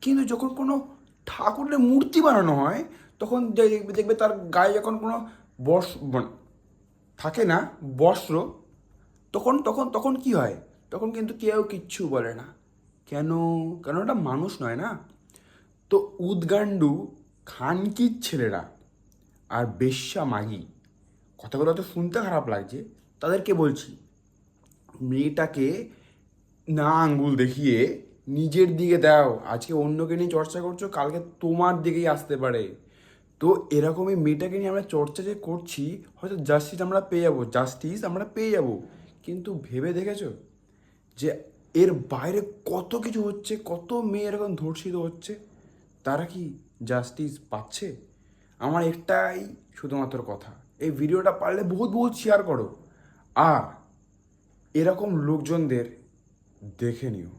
কিন্তু যখন কোনো ঠাকুরের মূর্তি বানানো হয় তখন দেখবে তার গায়ে যখন কোনো থাকে না বস্ত্র, তখন তখন তখন কি হয়? তখন কিন্তু কেউ কিচ্ছু বলে না। কেন? কেন ওটা মানুষ নয় না? তো উদগান্ডু, খানকির ছেলেরা আর বেশ্যা মাগি, কথাগুলো তো শুনতে খারাপ লাগছে, তাদেরকে বলছি, মেয়েটাকে না আঙ্গুল দেখিয়ে নিজের দিকে দাও। আজকে অন্যকে নিয়ে চর্চা করছো, কালকে তোমার দিকেই আসতে পারে। তো এরকমই মেয়েটাকে নিয়ে আমরা চর্চা যে করছি, হয়তো জাস্টিস আমরা পেয়ে যাবো, কিন্তু ভেবে দেখেছো যে এর বাইরে কত কিছু হচ্ছে, কত মেয়ে এরকম ধর্ষিত হচ্ছে, তারা কি জাস্টিস পাচ্ছে? আমার একটাই শুধুমাত্র কথা, এই ভিডিওটা পারলে বহুত বহুত শেয়ার করো, আর এরকম লোকজনদের দেখে নিও।